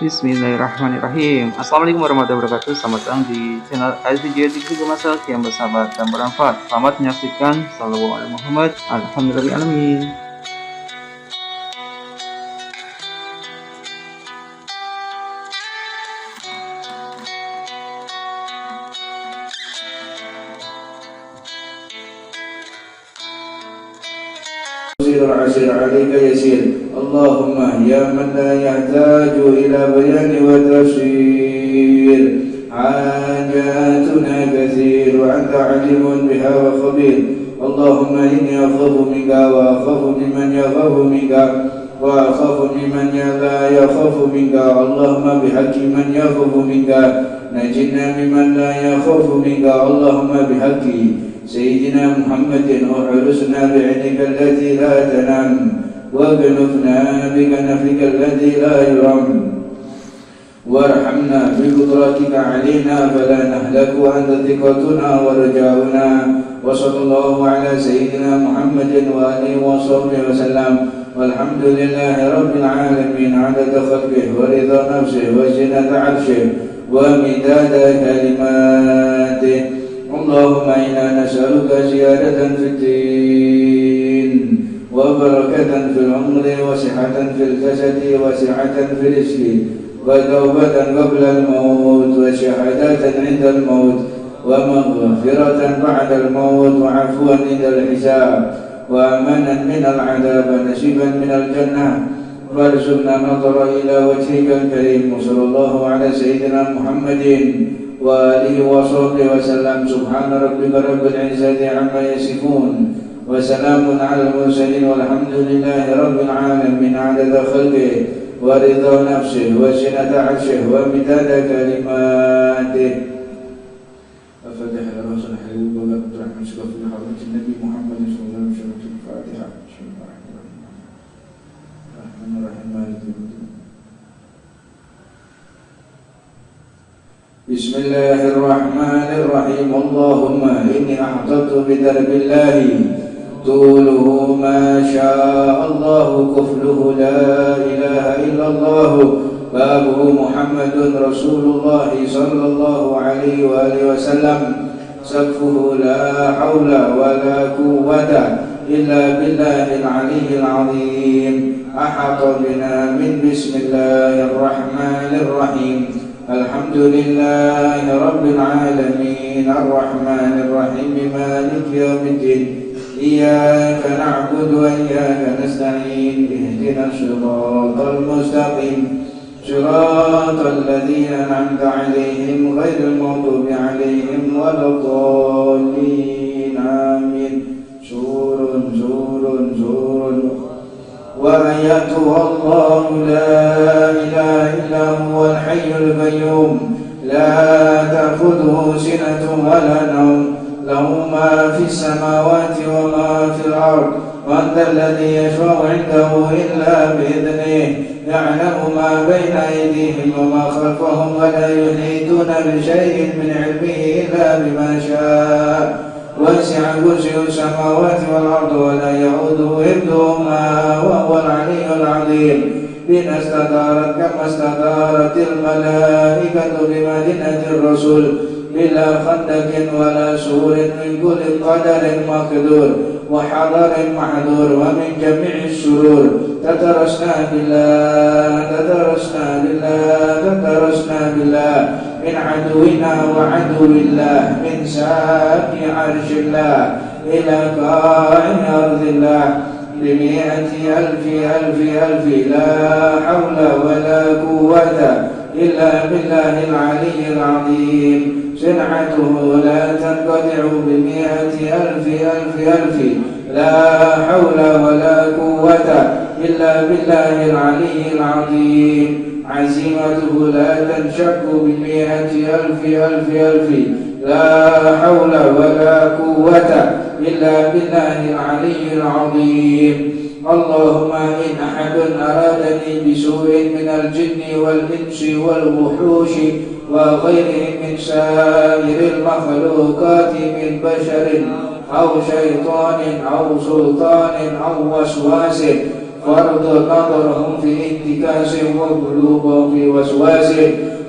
Bismillahirrahmanirrahim. Assalamualaikum warahmatullahi wabarakatuh. Selamat datang di channel Al-Video Dikri Masak yang bersahabat dan bermanfaat. Selamat menyaksikan. Sallallahu alaihi Muhammad. Alhamdulillahirrahmanirrahim. العسير عليك يسير اللهم يا من لا يحتاج إلى بيان وتفسير حاجاتنا كثير وأنت عليم بها وخبير اللهم إني أخاف منك وأخاف ممن يخاف منك وأخاف ممن لا يخاف منك اللهم بحق من يخاف منك نجنا ممن لا يخاف منك اللهم بحق سيدنا محمد وحرسنا بعينك التي لا تنام وكنفنا بكنفك الذي لا يرام وارحمنا بقدرتك علينا فلا نهلك وأنت ثقتنا ورجاؤنا وصلى الله على سيدنا محمد وآله وصحبه وسلم والحمد لله رب العالمين عدد خلقه ورضا نفسه وزنة عرشه ومداد كلماته اللهم إنا نسألك زيادة في الدين وبركة في العمر وصحة في الجسد وسعة في الرزق وتوبة قبل الموت وشهادة عند الموت ومغفرة بعد الموت وعفوا عند الحساب وأمانا من العذاب ونصيبا من الجنة وارزقنا نظر إلى وجهك الكريم وصلى الله على سيدنا محمد وآله وصحبه وسلم سبحان ربك رب العزة عما يصفون وسلام على المرسلين والحمد لله رب العالمين عدد خلقه ورضا نفسه وزنة عرشه ومداد كلماته الفاتحة يا رسول الحبيب ولا ترحم في حضرة النبي محمد صلى الله عليه وسلم الفاتحة بسم الله الرحمن الرحيم مالك يوم الدين بسم الله الرحمن الرحيم اللهم إني أحطت بدرب الله طوله ما شاء الله كفله لا إله إلا الله بابه محمد رسول الله صلى الله عليه وآله وسلم سقفه لا حول ولا قوة إلا بالله العلي العظيم أحاط بنا من بسم الله الرحمن الرحيم الحمد لله رب العالمين الرحمن الرحيم مالك يوم الدين إياك نعبد وإياك نستعين اهدنا الصراط المستقيم صراط الذين أنعمت عليهم غير المغضوب عليهم ولا الضالين آمين سور وآياته الله لا إله إلا هو الحي القيوم لا تأخذه سنة ولا نوم له ما في السماوات وما في الأرض من ذا الذي يشفع عنده إلا بإذنه يعلم ما بين أيديهم وما خلفهم ولا يحيطون بشيء من علمه إلا بما شاء وسع كرسيه السماوات والأرض ولا يؤوده حفظهما وهو العلي العظيم بنا استدارت كما استدارت الملائكة بمدينة الرسول بلا خندق ولا سور من كل قدر مقدور وحضر محذور ومن جميع الشرور تترسنا بالله من عدونا وعدو الله من ساق عرش الله إلى قاع أرض الله بمئة ألف لا حول ولا قوة إلا بالله العلي العظيم صنعته لا تنقطع بمئة ألف لا حول ولا قوة إلا بالله العلي العظيم عزيمته لا تنشق بمئة ألف لا حول ولا قوة إلا بالله العلي العظيم اللهم إن أحد أرادني بسوء من الجن والإنس والوحوش وغيرهم من سائر المخلوقات من بشر أو شيطان أو سلطان أو وسواس فرض نظرهم في انتكاس وقلوبهم في وسواس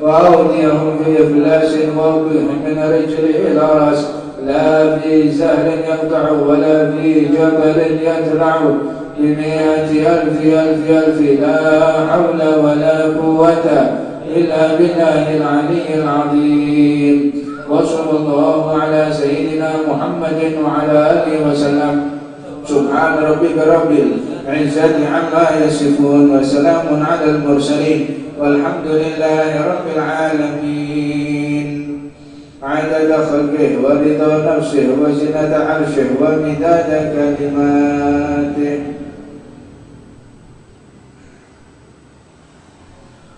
وأوديهم في إفلاس ووجههم من رجل إلى رأس لا في سهل يقطع ولا في جبل يترع بمئة ألف لا حول ولا قوة إلا بالله العلي العظيم وصلى الله على سيدنا محمد وعلى آله وسلم سبحان ربك رب العزة عما يصفون وسلام على المرسلين والحمد لله رب العالمين عدد خلقه ورضا نفسه وزنة عرشه ومداد كلماته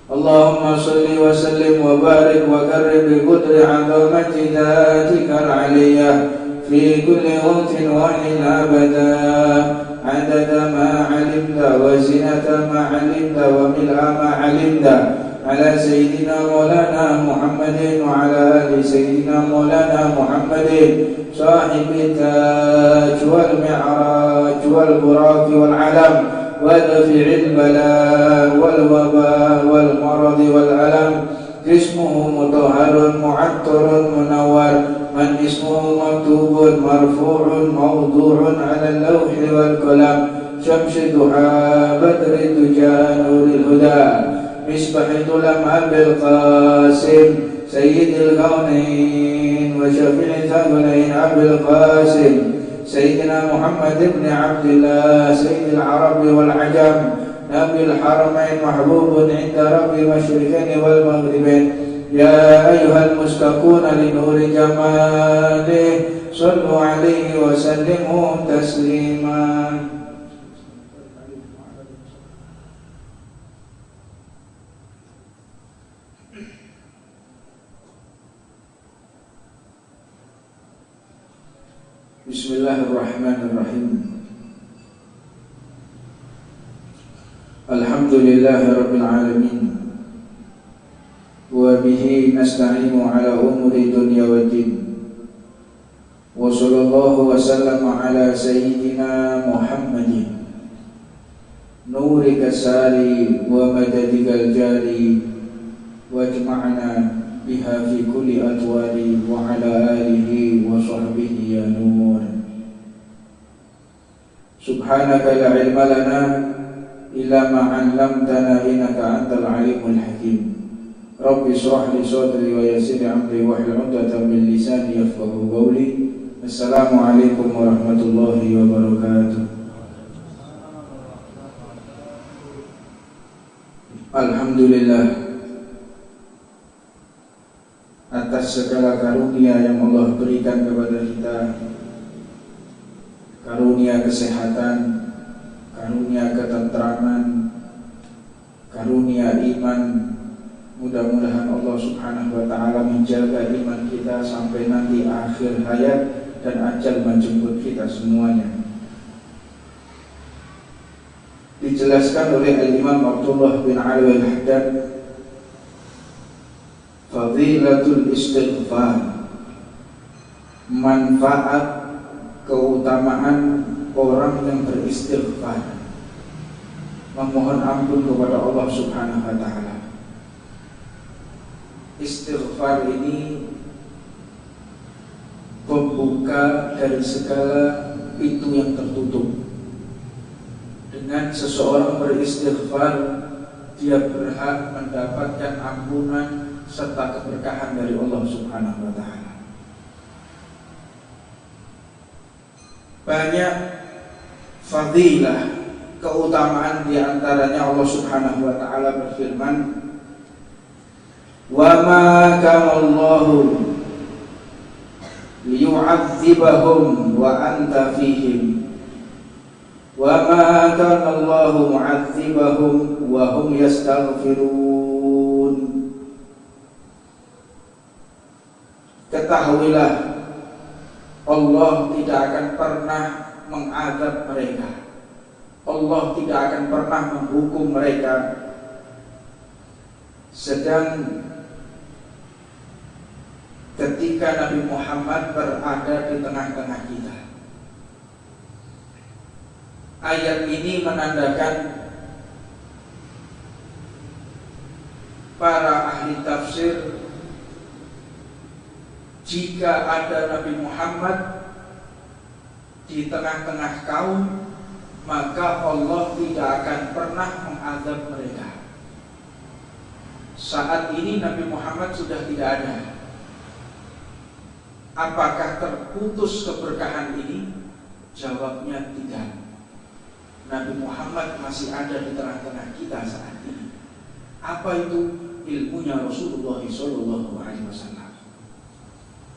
اللهم صل وسلم وبارك وكرم بقدر عظمة ذاتك العلية في كل وقت وحين أبدا عدد ما علمت وزنة ما علمت وملء ما علمت على سيدنا مولانا محمد وعلى آل سيدنا مولانا محمد صاحب التاج والمعراج والبراق والعلم ودفع البلاء والوباء والمرض والألم اسمه مطهر معطر منور من اسمه مكتوب مرفوع موضوع على اللوح والقلم شمس ضحى بدر الدجى نور الهدى مصباح الظلام أبي القاسم سيد الكونين وشفيع الثقلين أبي القاسم سيدنا محمد بن عبد الله سيد العرب والعجم نبي الحرمين محبوب عند رب المشرقين والمغربين يا أيها المشتاقون لنور جماله صلوا عليه وسلموا تسليما Bismillahirrahmanirrahim. Alhamdulillahirabbil alamin. Wa bihi nasta'inu ala umuri dunya waddin. Wa sallallahu wa sallama ala sayyidina Muhammadin nurika sari wa madadikal jari wajma'na biha fi kulli atwari wa ala alihi wa sahbihi ya nur. Subhanaka la ilma lana illa ma 'allamtana innaka antal alimul hakim. Rabbi shrah li sadri wa yassir li amri wahlul 'uqdatam min lisani yafqahu qawli. Assalamu alaikum warahmatullahi wabarakatuh. Alhamdulillah atas segala karunia yang Allah berikan kepada kita, karunia kesehatan, karunia ketentraman, karunia iman. Mudah-mudahan Allah subhanahu wa ta'ala menjaga iman kita sampai nanti akhir hayat dan ajal menjemput kita semuanya. Dijelaskan oleh Al-Imam Abdullah bin Ali Al-Haddad, Fadilatul istighfar, manfaat keutamaan orang yang beristighfar, memohon ampun kepada Allah subhanahu wa ta'ala. Istighfar ini pembuka dari segala pintu yang tertutup. Dengan seseorang beristighfar, dia berhak mendapatkan ampunan serta keberkahan dari Allah subhanahu wa ta'ala. Banyak fadilah, keutamaan diantaranya Allah subhanahu wa ta'ala berfirman, wa ma kana Allahu liyu'adzibahum wa anta fihim wa ma kana Allahu mu'adzibahum wa hum yastaghfirun. Ketahuilah, Allah tidak akan pernah mengadab mereka, Allah tidak akan pernah menghukum mereka sedang ketika Nabi Muhammad berada di tengah-tengah kita. ayat ini menandakan para ahli tafsir, jika ada Nabi Muhammad di tengah-tengah kaum, maka Allah tidak akan pernah mengazab mereka. Saat ini Nabi Muhammad sudah tidak ada. Apakah terputus keberkahan ini? Jawabnya tidak. Nabi Muhammad masih ada di tengah-tengah kita saat ini. Apa itu? Ilmunya Rasulullah SAW.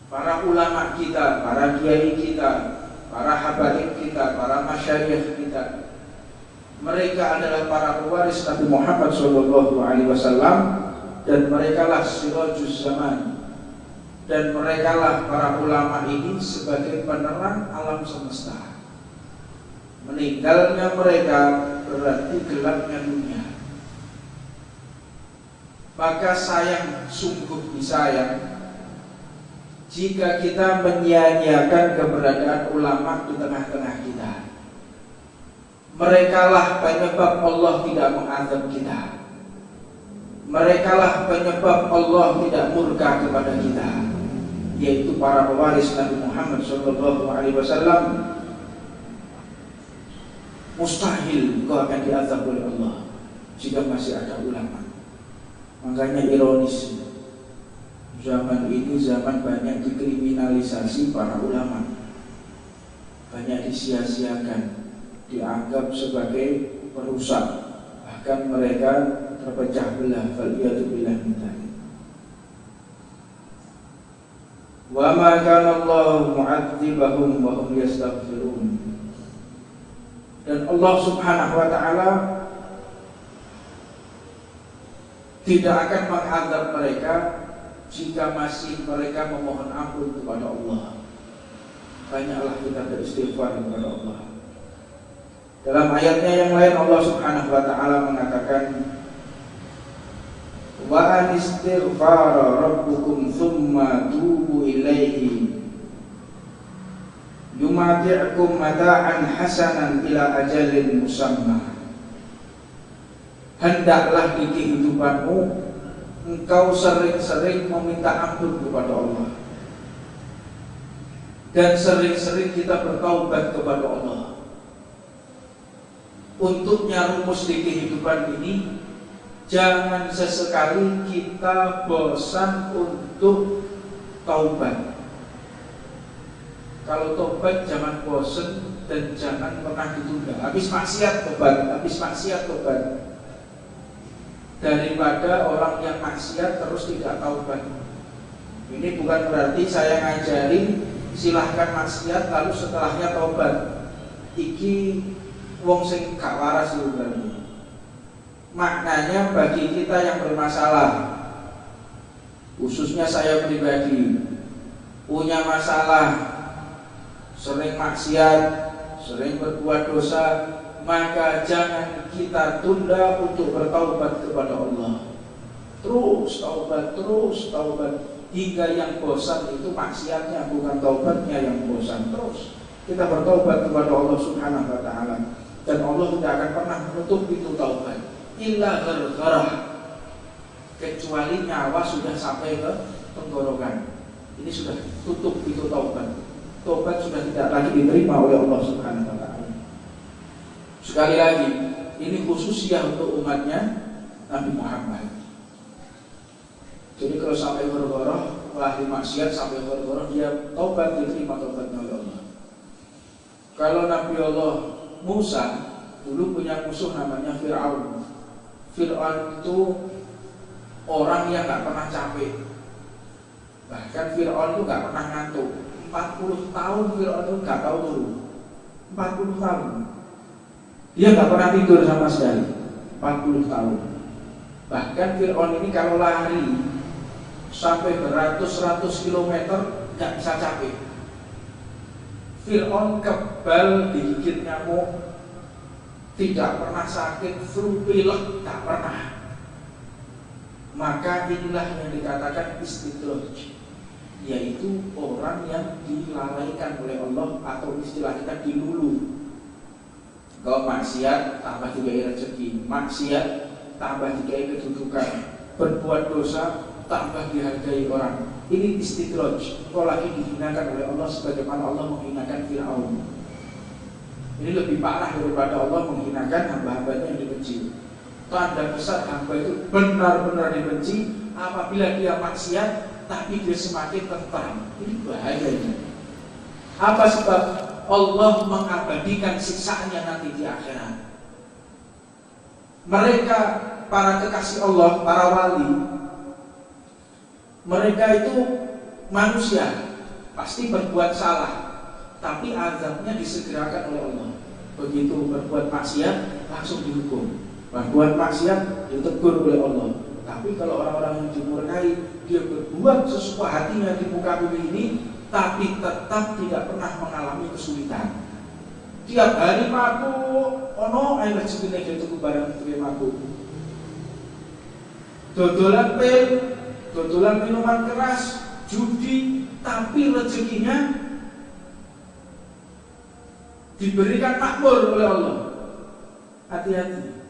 Para ulama kita, para kiai kita, para habaib kita, para masyayikh kita, mereka adalah para pewaris Nabi Muhammad SAW, dan merekalah sirajuz zaman. Dan merekalah para ulama ini sebagai penerang alam semesta. Meninggalnya mereka berarti gelapnya dunia. Maka sayang, sungguh disayang jika kita menyia-nyiakan keberadaan ulama di tengah-tengah kita. Merekalah penyebab Allah tidak mengazab kita. Merekalah penyebab Allah tidak murka kepada kita, yaitu para pewaris Nabi Muhammad SAW. Mustahil kau akan diazab oleh Allah jika masih ada ulama. Makanya ironis, zaman ini zaman banyak dikriminalisasi para ulama, banyak disia-siakan, dianggap sebagai perusak, bahkan mereka terpecah belah. Faliyatubillah minta. Wa ma kana Allah mu'adzibahum wa hum yastaghfirun. Dan Allah Subhanahu wa taala tidak akan mengazab mereka jika masih mereka memohon ampun kepada Allah. Banyaklah kita beristighfar kepada Allah. Dalam ayatnya yang lain Allah Subhanahu wa taala mengatakan, wa anistighfara rabbukum thumma tubu ilaihi yumati'kum mata'an hasanan ila ajalin musamma. Hendaklah di kehidupanmu engkau sering-sering meminta ampun kepada Allah, dan sering-sering kita bertaubat kepada Allah. Untuknya rumus di kehidupan ini, jangan sesekali kita bosan untuk taubat. Kalau taubat jangan bosan dan jangan pernah ditunda. Habis maksiat taubat, habis maksiat taubat. Daripada orang yang maksiat terus tidak taubat. Ini bukan berarti saya ngajarin silahkan maksiat lalu setelahnya taubat. Iki wong sing gak waras itu berarti. Maknanya bagi kita yang bermasalah, khususnya saya pribadi, punya masalah, sering maksiat, sering berbuat dosa, maka jangan kita tunda untuk bertaubat kepada Allah. Terus taubat hingga yang bosan itu maksiatnya, bukan taubatnya yang bosan. Terus kita bertaubat kepada Allah Subhanahu wa taala, dan Allah tidak akan pernah menutup pintu taubat illa ghargharah, kecuali nyawa sudah sampai ke tenggorokan. Ini sudah tutup pintu taubat. Taubat sudah tidak lagi diterima oleh Allah Subhanahu wa taala. Sekali lagi, ini khususnya untuk umatnya Nabi Muhammad. Jadi kalau sampai ghargharah, ahli maksiat sampai ghargharah, dia taubat, diterima taubatnya oleh Allah. Kalau Nabi Allah Musa dulu punya musuh namanya Fir'aun. Fir'aun itu orang yang gak pernah capek. Bahkan Fir'aun itu gak pernah ngantuk. 40 tahun Fir'aun itu gak tahu turun. 40 tahun dia gak pernah tidur sama sekali. 40 tahun. Bahkan Fir'aun ini kalau lari sampai beratus-ratus kilometer gak bisa capek. Fir'aun kebal digigit nyamuk, tidak pernah sakit, flu pilek tak pernah. Maka inilah yang dikatakan istidraj, yaitu orang yang dilalaikan oleh Allah, atau istilah kita dilulu. Engkau maksiat tambah dikai rezeki, maksiat tambah dikai kedudukan, berbuat dosa tambah dihargai orang. Ini istidraj. Engkau lagi dihinakan oleh Allah sebagaimana Allah menghinakan Fir'aun. Ini lebih parah daripada Allah menghinakan hamba-hambanya yang dibenci. Tanda besar hamba itu benar-benar dibenci apabila dia maksiat tapi dia semakin tentram. Ini bahayanya. Apa sebab? Allah mengabadikan siksaannya nanti di akhirat. Mereka para kekasih Allah, para wali, mereka itu manusia, pasti berbuat salah, tapi azabnya disegerakan oleh Allah. Begitu berbuat maksiat langsung dihukum, berbuat maksiat ditegur oleh Allah. Tapi kalau orang-orang yang dimurkai, dia berbuat sesuka hatinya di muka bumi ini, tapi tetap tidak pernah mengalami kesulitan. Tiap hari mabuk, ono air rezekine gitu barang duwe mabuk. Dodolan pil, dodolan minuman keras, judi, tapi rezekinya diberikan makmur oleh Allah. Hati-hati.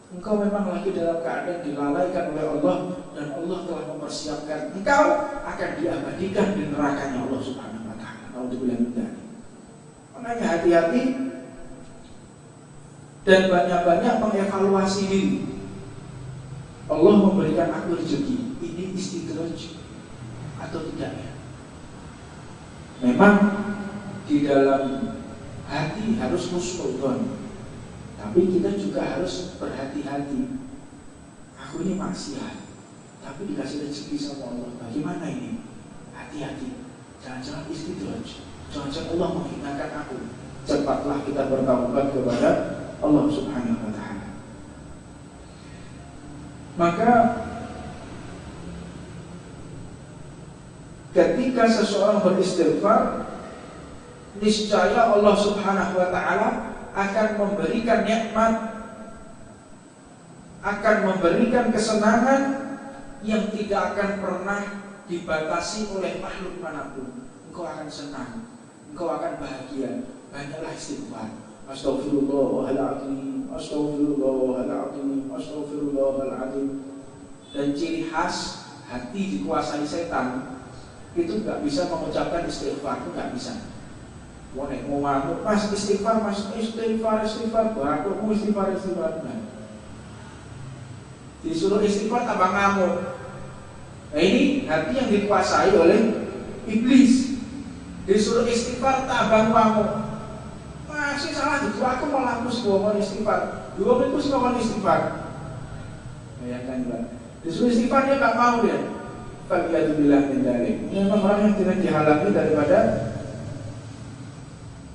Engkau memang lagi dalam keadaan dilalaikan oleh Allah, dan Allah telah mempersiapkan engkau akan diabadikan di nerakanya Allah Subhanahu wa taala. Alhamdulillah. Makanya hati-hati dan banyak-banyak mengevaluasi diri. Allah memberikan aku rezeki, ini istidraj atau tidak ya? Memang di dalam hati harus husnudzon, tapi kita juga harus berhati-hati. Aku ini maksiat, tapi dikasih rezeki sama Allah. Bagaimana ini? Hati-hati. Jangan-jangan istidraj. Jangan-jangan Allah menghinakan aku. Cepatlah kita bertaubat kepada Allah Subhanahu wa taala. Maka ketika seseorang beristighfar, niscaya Allah Subhanahu wa taala akan memberikan nikmat, akan memberikan kesenangan yang tidak akan pernah dibatasi oleh makhluk manapun. Engkau akan senang, engkau akan bahagia. Banyaklah istighfar. Astaghfirullahaladzim, astaghfirullahaladzim, astaghfirullahaladzim. Dan ciri khas hati dikuasai setan itu nggak bisa mengucapkan istighfar, itu nggak bisa. Mau ngamuk, mas istighfar, bakukmu istighfar. Disuruh istighfar tambah ngamuk. Nah ini hati yang dikuasai oleh iblis. Disuruh istighfar tambah ngamuk. Masih salah itu, aku mau lapus ngomong istighfar. Dua minggu sih ngomong istighfar. Bayangkan Pak. Disuruh istighfar dia nggak mau dia. Fa'iyatubillah min dzalik. Ini memang orang yang tidak dihalangi daripada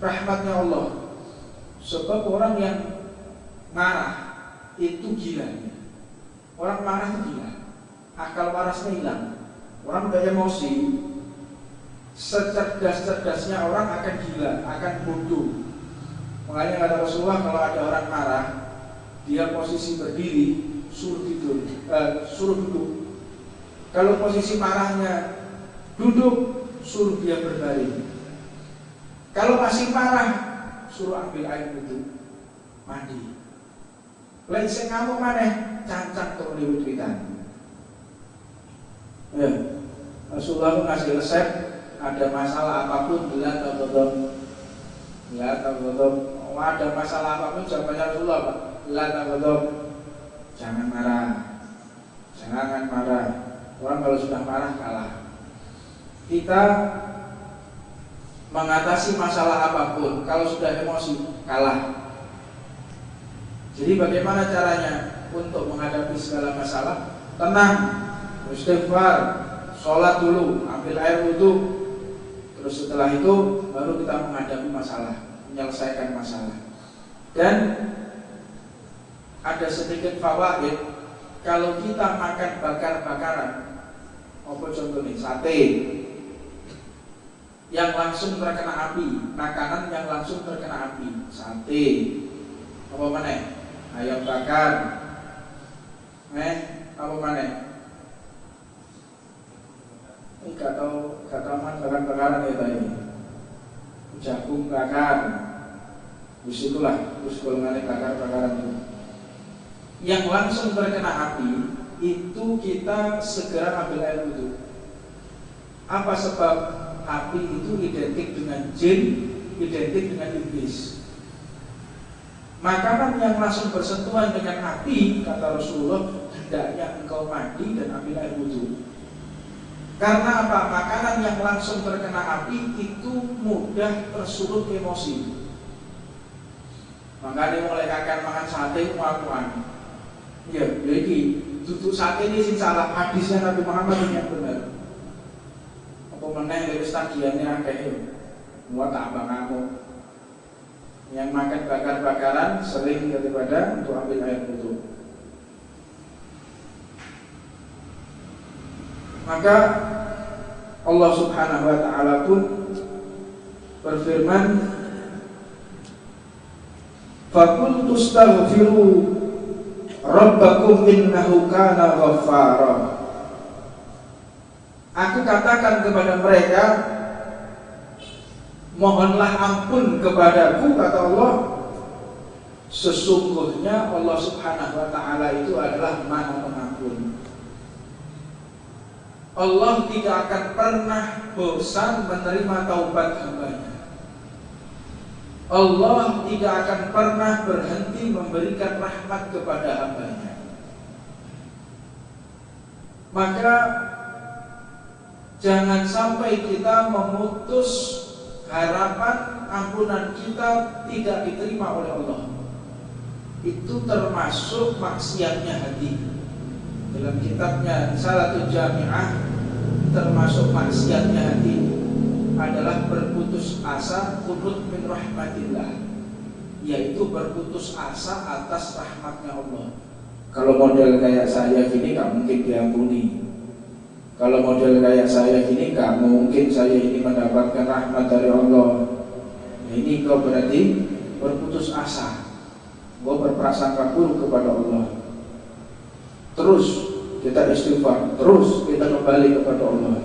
rahmatnya Allah. Sebab orang yang marah itu gila. Orang marah itu gila. Akal warasnya hilang. Orang udah emosi, secerdas-cerdasnya orang akan gila, akan bodoh. Makanya kata Rasulullah, kalau ada orang marah, dia posisi berdiri, suruh tidur, suruh duduk. Kalau posisi marahnya duduk, suruh dia berbaring. Kalau masih marah, suruh ambil air wudhu, mandi. Lain saya ngamuk maneh, cancak untuk meliwit-witan. Ya, Rasulullah ngasih resep, ada masalah apapun, la taghdab. Ada masalah apapun, jawabannya Rasulullah Pak, la taghdab. Jangan marah. Jangan marah. Orang kalau sudah marah kalah. Kita mengatasi masalah apapun, kalau sudah emosi kalah. Jadi bagaimana caranya untuk menghadapi segala masalah? Tenang, istighfar, sholat dulu, ambil air wudhu, terus setelah itu baru kita menghadapi masalah, menyelesaikan masalah. Dan ada sedikit fawaid, kalau kita makan bakar-bakaran, apa contohnya sate yang langsung terkena api, makanan yang langsung terkena api, sate, apa mana? Ayam bakar, apa mana? Ini kata bakar-bakaran ya tadi. Jagung bakar, Disitulah terus golongan bakar-bakaran itu. Yang langsung terkena api itu kita segera ambil air wudhu. Apa sebab? Api itu identik dengan jin, identik dengan iblis. Makanan yang langsung bersentuhan dengan api, kata Rasulullah, hendaknya engkau mandi dan ambil air wudhu. Karena apa? Makanan yang langsung terkena api itu mudah tersulut emosi. Makanya mulai kakak makan sate mual-mual. Ya, jadi duduk sate ini sing salah, hadisnya Nabi Muhammad yang benar. Apa meneh dari stadiannya akeh muat tambah ngamuk. Yang makan bakar-bakaran sering daripada untuk ambil air wudhu. Maka Allah Subhanahu wa ta'ala pun berfirman, "Faqul tustaghfiru rabbakum innahu kana ghaffara." Aku katakan kepada mereka, mohonlah ampun kepadaku, kata Allah. Sesungguhnya Allah Subhanahu wa ta'ala itu adalah Maha Pengampun. Allah tidak akan pernah bosan menerima taubat hambanya. Allah tidak akan pernah berhenti memberikan rahmat kepada hambanya. Maka jangan sampai kita memutus harapan ampunan kita tidak diterima oleh Allah. Itu termasuk maksiatnya hati. Dalam kitabnya Risalatul Jami'ah, termasuk maksiatnya hati adalah berputus asa qunut min rahmatillah, yaitu berputus asa atas rahmatnya Allah. Kalau model kayak saya gini gak mungkin diampuni. Kalau model kayak saya gini gak mungkin saya ini mendapatkan rahmat dari Allah. Ini kau berarti berputus asa, kau berprasangka buruk kepada Allah. Terus kita istighfar, terus kita kembali kepada Allah.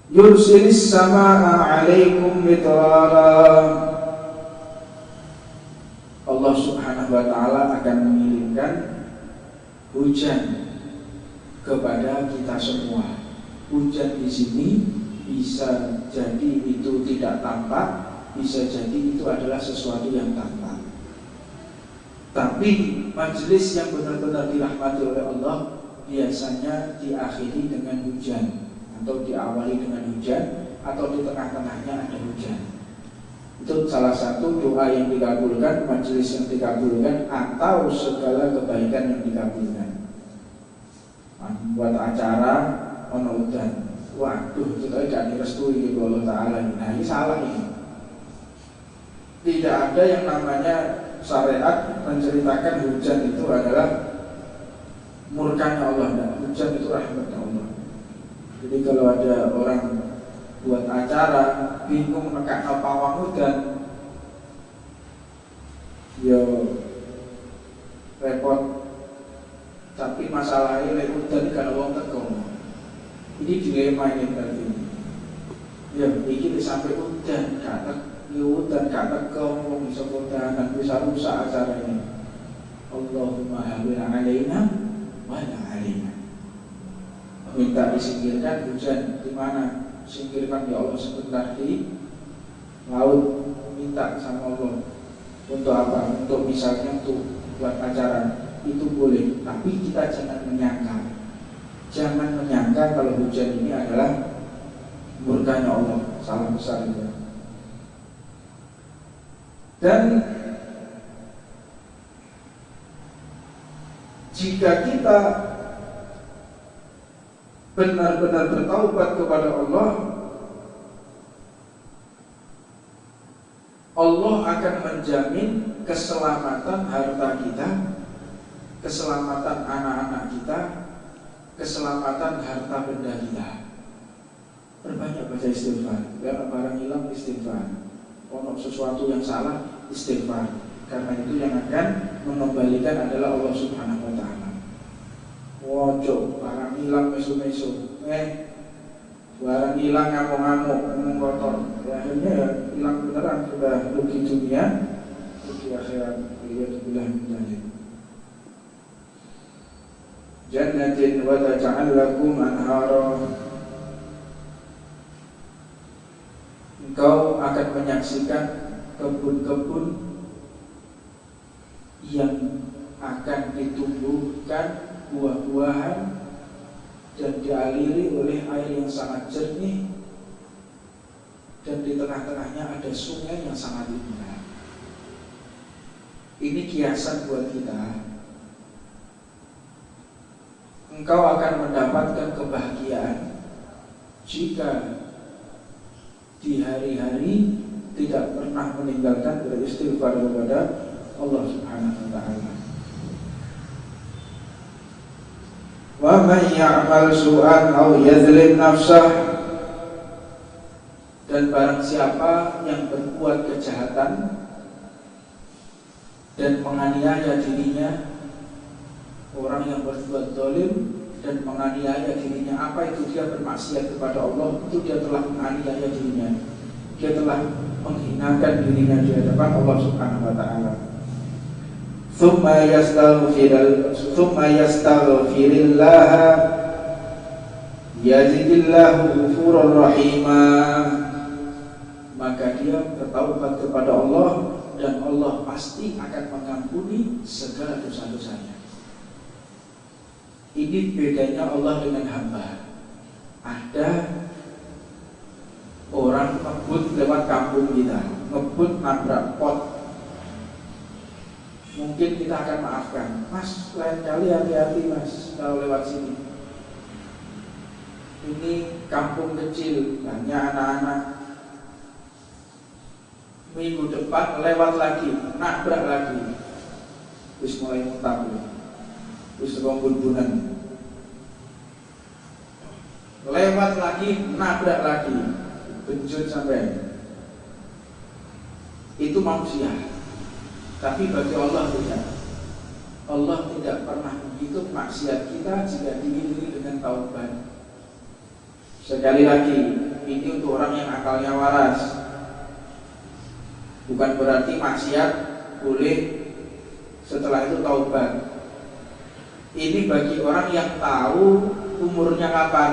Yursilis samaa 'alaikum midrara. Allah Subhanahu wa ta'ala akan mengirimkan hujan kepada kita semua. Hujan di sini bisa jadi itu tidak tampak, bisa jadi itu adalah sesuatu yang tampak. Tapi majelis yang benar-benar dirahmati oleh Allah biasanya diakhiri dengan hujan, atau diawali dengan hujan, atau di tengah-tengahnya ada hujan. Itu salah satu doa yang dikabulkan, majelis yang dikabulkan, atau segala kebaikan yang dikabulkan. Buat acara ono udan, waduh kita gak direstui oleh Allah Ta'ala. Nah ini salah ini. Tidak ada yang namanya syariat menceritakan hujan itu adalah murkanya Allah. Nah, hujan itu rahmatnya Allah. Jadi kalau ada orang buat acara bingung nekakno pawang hujan, ya repot. Tapi masalahnya lek hujan kan wong teko. Ini dilema ini berarti. Ya, iki sampai hujan gak dan kata kau bisa kodahan bisa rusak acara ini. Allahumma hawwin alaina wa la alaina. Minta disingkirkan hujan di mana? Singkirkan ya Allah sebentar di laut. Minta sama Allah. Untuk apa? Untuk misalnya untuk buat acara itu boleh. Tapi kita jangan menyangka. Jangan menyangka kalau hujan ini adalah murkanya Allah. Salah besar itu. Dan jika kita benar-benar bertaubat kepada Allah, Allah akan menjamin keselamatan harta kita, keselamatan anak-anak kita, keselamatan harta benda kita. Perbanyak baca istighfar, biar barang hilang istighfar. Ono sesuatu yang salah istighfar. Karena itu yang akan mengembalikan adalah Allah Subhanahu wa ta'ala. Wojo barang hilang mesu-mesu, barang hilang ngamuk-ngamuk, ngomong kotor, akhirnya ya hilang beneran, sudah rugi dunia, rugi akhirat. Alhamdulillah min jannatin wa taj'al lakum anhara. Engkau akan menyaksikan kebun-kebun yang akan ditumbuhkan buah-buahan dan dialiri oleh air yang sangat jernih, dan di tengah-tengahnya ada sungai yang sangat indah. Ini kiasan buat kita. Engkau akan mendapatkan kebahagiaan jika di hari-hari tidak pernah meninggalkan beristighfar kepada Allah Subhanahu wa taala. Wa man ya'mal su'an aw yadhlim nafsah, dan barang siapa yang berbuat kejahatan dan menganiaya dirinya, orang yang berbuat zalim dan menganiaya dirinya, apa itu? Dia bermaksiat kepada Allah, itu dia telah menganiaya dirinya, dia telah menghinakan dirinya di hadapan Allah Subhanahu wa taala. Tsumma yastaghfirillah yazidillahu ghafurur rahimah, maka dia bertaubat kepada Allah dan Allah pasti akan mengampuni segala dosa-dosanya. Ini bedanya Allah dengan hamba. Ada orang ngebut lewat kampung kita, ngebut nabrak pot, mungkin kita akan maafkan, mas lain kali hati-hati mas kalau lewat sini. Ini kampung kecil, banyak anak-anak. Minggu depan lewat lagi, nabrak lagi, terus mulai muntah, terus bunan. Lewat lagi, nabrak lagi, benjut sampai. Itu manusia. Tapi bagi Allah tidak. Allah tidak pernah menghitung maksiat kita jika diiringi dengan taubat. Sekali lagi, ini untuk orang yang akalnya waras. Bukan berarti maksiat boleh setelah itu taubat. Ini bagi orang yang tahu umurnya kapan.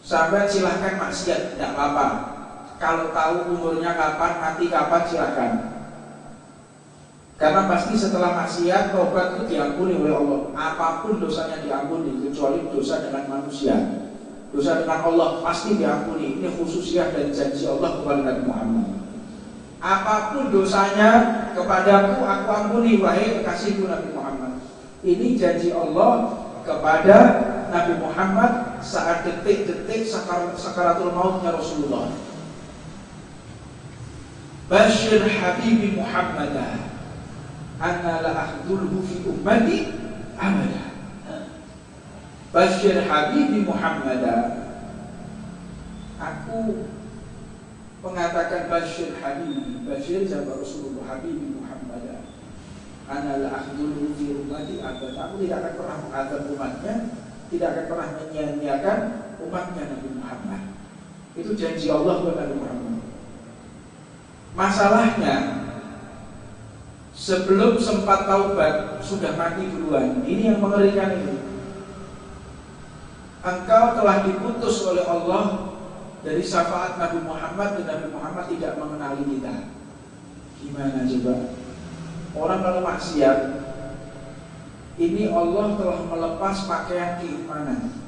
Sahabat silahkan maksiat, tidak apa-apa. Kalau tahu umurnya kapan, mati kapan, silahkan. Karena pasti setelah maksiat, taubat itu diampuni oleh Allah. Apapun dosanya diampuni, kecuali dosa dengan manusia. Dosa dengan Allah pasti diampuni. Ini khususnya dan janji Allah kepada Nabi Muhammad. Apapun dosanya kepadaku, aku ampuni, wahai kekasihku Nabi Muhammad. Ini janji Allah kepada Nabi Muhammad saat detik-detik sakaratul mautnya Rasulullah. Bashir Habibi Muhammadah anna la akhdulhu fi ummati abada. Bashir Habibi Muhammadah, aku mengatakan Bashir Habibi, Bashir jawab Rasulullah, Habibi Muhammadah anna la akhdulhu fi ummati abada. Aku tidak akan pernah mengazab umatnya, tidak akan pernah menyia-nyiakan umatnya Nabi Muhammad. Itu janji Allah kepada Nabi Muhammad. Masalahnya sebelum sempat taubat sudah mati duluan. Ini yang mengerikan ini. Engkau telah diputus oleh Allah dari syafaat Nabi Muhammad, dan Nabi Muhammad tidak mengenali kita. Gimana coba? Orang kalau maksiat, ini Allah telah melepas pakaian keimanan.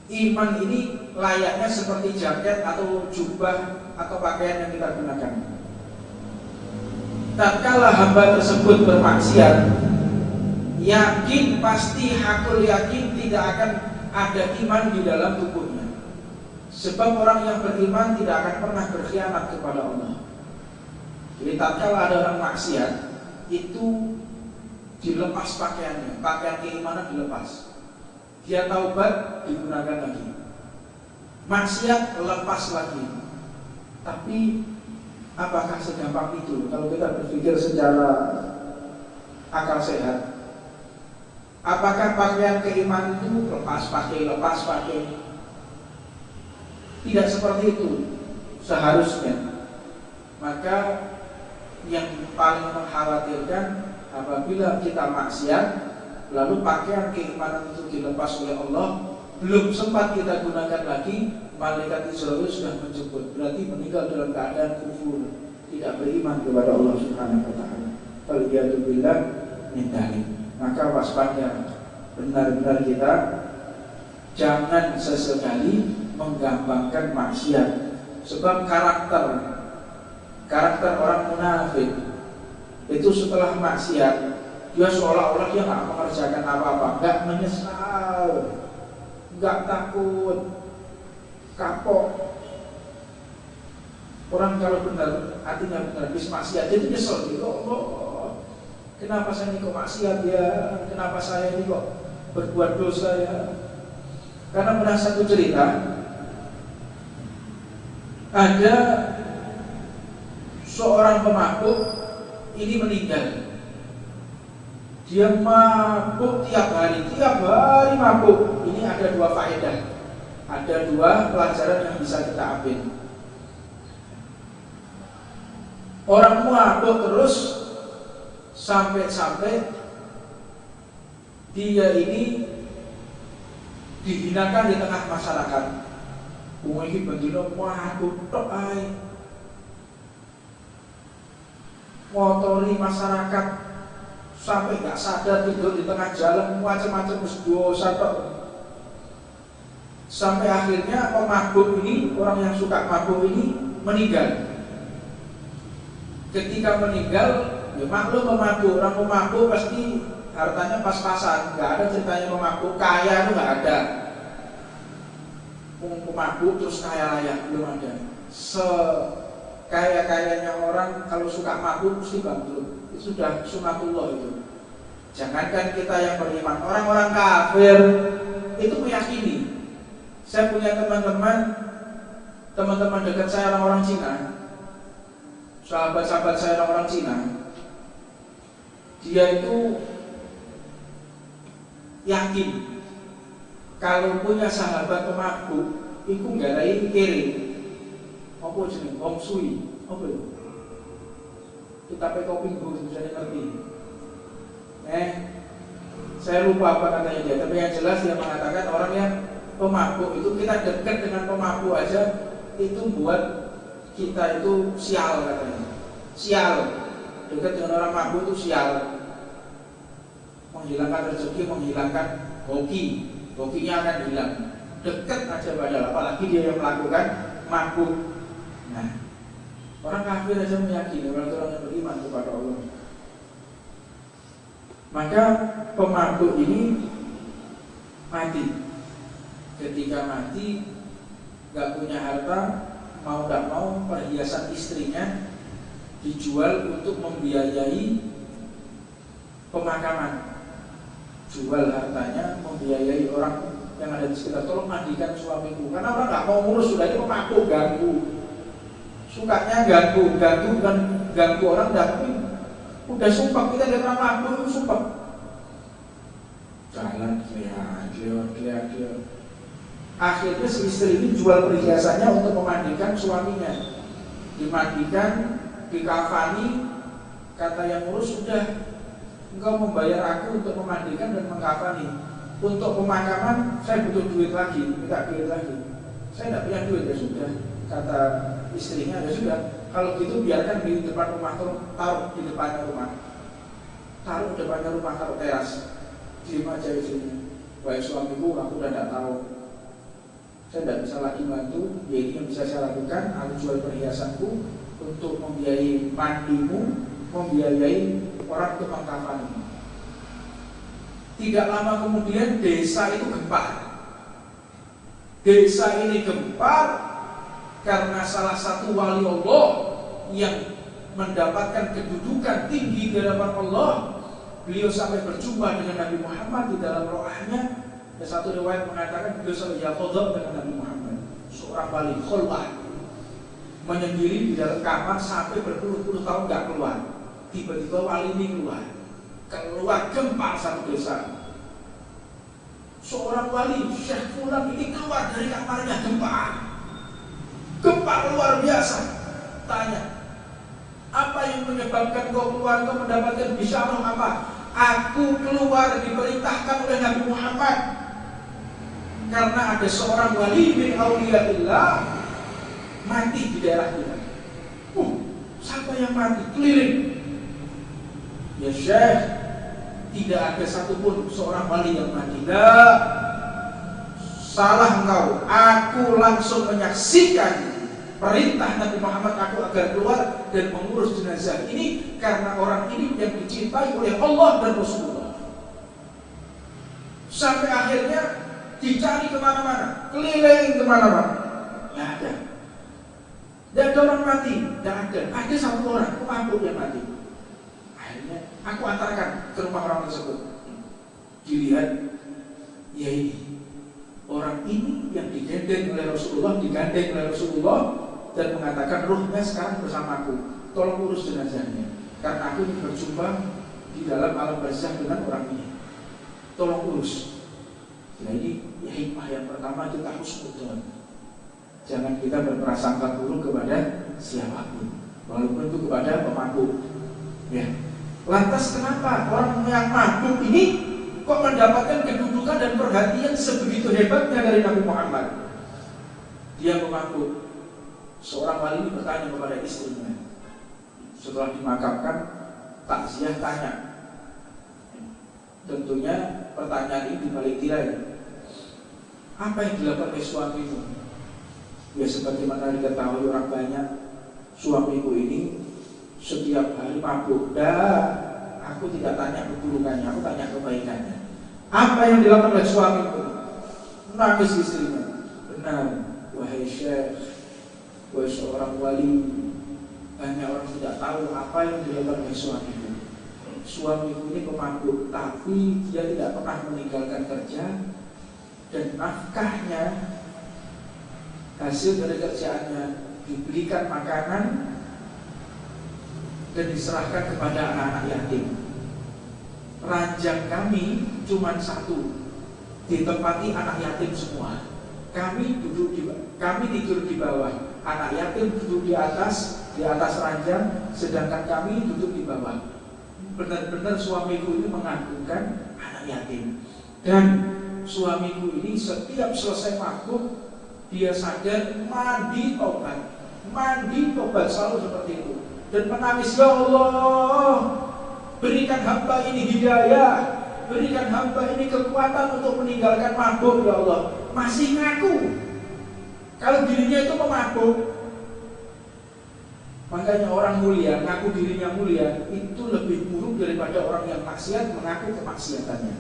Iman ini layaknya seperti jaket atau jubah atau pakaian yang kita gunakan. Tatkala hamba tersebut bermaksiat, yakin, pasti hakul yakin tidak akan ada iman di dalam tubuhnya. Sebab orang yang beriman tidak akan pernah berkhianat kepada Allah. Jadi tatkala ada orang maksiat, itu dilepas pakaiannya, pakaian keimanan dilepas. Dia taubat, digunakan lagi. Maksiat, lepas lagi. Tapi apakah segampang itu kalau kita berpikir secara akal sehat? Apakah pakaian keimanan itu lepas pakai? Tidak seperti itu seharusnya. Maka yang paling mengkhawatirkan apabila kita maksiat, lalu pakaian keimanan itu dilepas oleh Allah, belum sempat kita gunakan lagi, malaikat Israel sudah menjemput. Berarti meninggal dalam keadaan kufur, tidak beriman kepada Allah Subhanahu wa taala. Faliyatubillah min dzalik. Maka waspada, benar-benar kita jangan sesekali menggampangkan maksiat. Sebab karakter orang munafik itu setelah maksiat, dia seolah-olah dia nggak mengerjakan apa-apa, nggak menyesal, nggak takut, kapok. Orang kalau benar, hatinya benar, habis maksiat jadi nyesel gitu. Allah, kenapa saya ini kok maksiat ya? Kenapa saya ini kok berbuat dosa ya? Karena pernah satu cerita, ada seorang pemabuk ini meninggal. Dia mabuk tiap hari mabuk. Ini ada dua faedah, ada dua pelajaran yang bisa kita ambil. Orang mabuk terus sampai dia ini dihinakan di tengah masyarakat. Wong iki bendina mabuk tok ae. Motori masyarakat sampai nggak sadar, tidur di tengah jalan, macam-macam dosa tok. Sampai akhirnya pemabuk ini, orang yang suka mabuk ini meninggal. Ketika meninggal, ya maklum pemabuk, orang pemabuk pasti hartanya pas-pasan, nggak ada ceritanya pemabuk kaya itu nggak ada. Pemabuk terus kaya raya belum ada. Kaya-kayanya orang kalau suka mabuk mesti bangkrut. Itu sudah sunatullah itu. Jangankan kita yang beriman, orang-orang kafir itu meyakini. Saya punya teman-teman dekat saya orang-orang Cina. Sahabat-sahabat saya orang-orang Cina. Dia itu yakin kalau punya sahabat pemabuk itu nggak lain kiri. Apa jenis Hong Sui? Apa itu? Kita pekoping bu, bisa ngerti. Saya lupa apa katanya dia. Tapi yang jelas dia mengatakan orang yang pemabuk itu, kita dekat dengan pemabuk aja itu buat kita itu sial katanya. Sial. Dekat dengan orang mabuk itu sial. Menghilangkan rezeki, menghilangkan hoki. Hokinya akan hilang. Dekat aja padahal, apalagi dia yang melakukan mabuk. Nah, orang kafir aja meyakini, orang yang beriman kepada Allah. Maka pemabuk ini mati. Ketika mati, gak punya harta, mau gak mau perhiasan istrinya dijual untuk membiayai pemakaman. Jual hartanya, membiayai orang yang ada di sekitar, tolong mandikan suamiku. Karena orang gak mau ngurus, sudah ini pemabuk, ganggu. Sukanya ganggu bukan ganggu orang, tapi udah sumpah, kita lihat orang mabuk itu sumpah. Jalan dia. Akhirnya si istri ini jual perhiasannya untuk memandikan suaminya. Dimandikan, dikafani, kata yang ngurus, sudah engkau membayar aku untuk memandikan dan mengkafani. Untuk pemakaman saya butuh duit lagi, minta duit lagi. Saya tidak punya duit, ya sudah. Kata istrinya, ya sudah, kalau gitu biarkan di depan rumah, taruh di depannya rumah, taruh di depannya rumah, taruh teras, diam aja istrinya. Baik suamiku, aku udah tidak tahu, saya tidak bisa lagi bantu. Ya ini yang bisa saya lakukan, aku jual perhiasanku untuk membiayai mandimu, membiayai orang untuk mengkafanimu. Tidak lama kemudian desa itu gempar. Desa ini gempar karena salah satu wali Allah yang mendapatkan kedudukan tinggi di hadapan Allah. Beliau sampai berjumpa dengan Nabi Muhammad di dalam rohnya. Ada satu riwayat mengatakan beliau sampai yaqadzah dengan Nabi Muhammad. Seorang wali khulwah, menyendiri di dalam kamar sampai berpuluh-puluh tahun gak keluar. Tiba-tiba wali ini keluar gempar satu desa. Seorang wali, Syekh Fulan ini keluar dari kamarnya gempar. dampak luar biasa. Tanya, apa yang menyebabkan kau keluar, kau mendapatkan bisyarah apa? Aku keluar diperintahkan oleh Nabi Muhammad karena ada seorang wali min auliyaillah mati di daerah kita. Siapa yang mati? Keliling. Ya Syekh, tidak ada satupun seorang wali yang mati. Tidak. Salah engkau. Aku langsung menyaksikan perintah Nabi Muhammad aku agar keluar dan mengurus jenazah ini karena orang ini yang dicintai oleh Allah dan Rasulullah. Sampai akhirnya dicari kemana-mana, keliling kemana-mana, nggak ada. Dan ada orang mati, nggak ada. Ada satu orang pemabuk yang mati. Akhirnya aku antarkan ke rumah orang tersebut. Dilihat, ya ini orang ini yang digandeng oleh Rasulullah, dan mengatakan ruhnya sekarang bersamaku, tolong urus jenazahnya karena aku ingin berjumpa di dalam alam barzakh dengan orang ini, tolong urus. Nah ini ya hikmah yang pertama, kita husnudzon, jangan kita berprasangka buruk kepada siapapun walaupun itu kepada pemabuk ya. Lantas kenapa orang yang mabuk ini kok mendapatkan kedudukan dan perhatian sebegitu hebatnya dari Nabi Muhammad? Dia pemabuk. Seorang wali ini bertanya kepada istrinya setelah dimakamkan, takziah tanya. Tentunya pertanyaan ini dibalik tirai. Apa yang dilakukan oleh suamimu? Ya sebagaimana diketahui orang banyak, suamiku ini setiap hari mabuk. Aku tidak tanya keburukannya, aku tanya kebaikannya. Apa yang dilakukan oleh suamiku? Nangis istrinya. Benar, wahai Syekh, wahai seorang wali, banyak orang tidak tahu apa yang dilakukan oleh suamiku. Suamiku ini pemabuk, tapi dia tidak pernah meninggalkan kerja, dan nafkahnya, hasil dari kerjaannya diberikan makanan dan diserahkan kepada anak-anak yatim. Ranjang kami cuma satu, ditempati anak yatim semua. Kami tidur di bawah, anak yatim duduk di atas ranjang, sedangkan kami duduk di bawah. Benar-benar suamiku ini mengagungkan anak yatim. Dan suamiku ini setiap selesai mabuk, dia sadar mandi tobat selalu seperti itu. Dan menangis, ya Allah, berikan hamba ini hidayah, berikan hamba ini kekuatan untuk meninggalkan mabuk, ya Allah. Masih ngaku kalau dirinya itu pemabuk. Makanya orang mulia, ngaku dirinya mulia, itu lebih buruk daripada orang yang maksiat mengaku kemaksiatannya.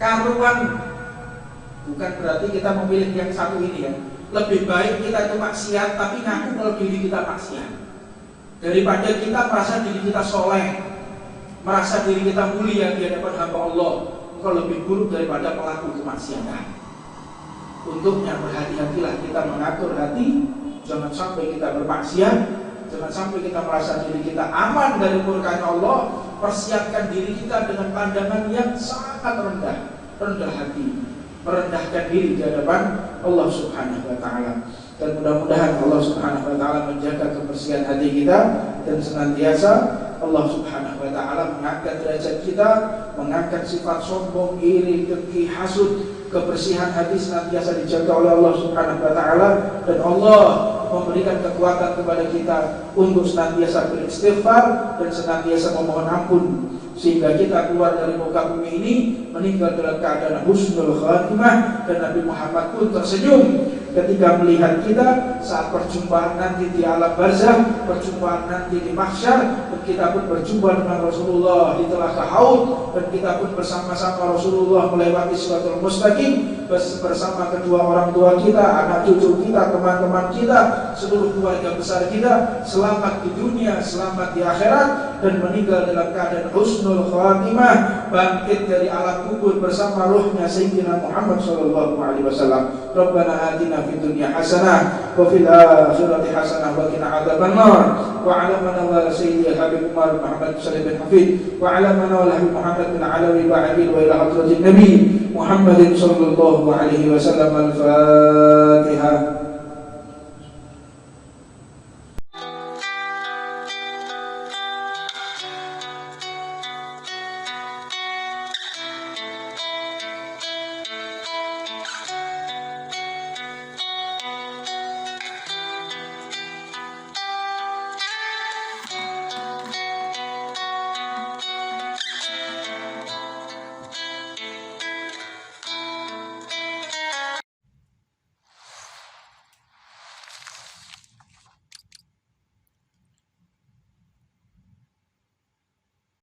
Karuan, bukan berarti kita memilih yang satu ini ya. Lebih baik kita itu maksiat tapi ngaku kalau diri kita maksiat, daripada kita merasa diri kita soleh, merasa diri kita mulia di hadapan hamba Allah. Engkau lebih buruk daripada pelaku kemaksiatan. Untuknya berhati-hatilah kita mengatur hati, jangan sampai kita bermaksiat, jangan sampai kita merasa diri kita aman dari murka Allah. Persiapkan diri kita dengan pandangan yang sangat rendah hati, merendahkan diri di hadapan Allah Subhanahu wa taala. Dan mudah-mudahan Allah Subhanahu wa taala menjaga kebersihan hati kita, dan senantiasa Allah Subhanahu wa taala mengangkat derajat kita, mengangkat sifat sombong, iri, dengki, hasud. Kebersihan hati senantiasa dijaga oleh Allah Subhanahu wa taala, dan Allah memberikan kekuatan kepada kita untuk senantiasa beristighfar dan senantiasa memohon ampun, sehingga kita keluar dari muka bumi ini meninggal dalam keadaan husnul khatimah. Dan Nabi Muhammad pun tersenyum ketika melihat kita saat perjumpaan nanti di alam barzakh, perjumpaan nanti di mahsyar, dan kita pun berjumpa dengan Rasulullah di telaga Haud, dan kita pun bersama-sama Rasulullah melewati Siratal Mustaqim bersama kedua orang tua kita, anak cucu kita, teman-teman kita, seluruh keluarga besar kita, selamat di dunia, selamat di akhirat, dan meninggal dalam keadaan husnul khatimah, bangkit dari alam kubur bersama ruhnya Sayyidina Muhammad sallallahu alaihi wasallam. Rabbana atina fid dunya hasanah wa fil akhirati hasanah wa qina adzabannar. Wa ala man wa sayyidil habib Umar Muhammad Shalih bin Hafid, wa ala man wa habib Muhammad bin Alawi wa Abil wa ila hadratin Nabi Muhammadin sallallahu alaihi wasallam. Al-Fatihah.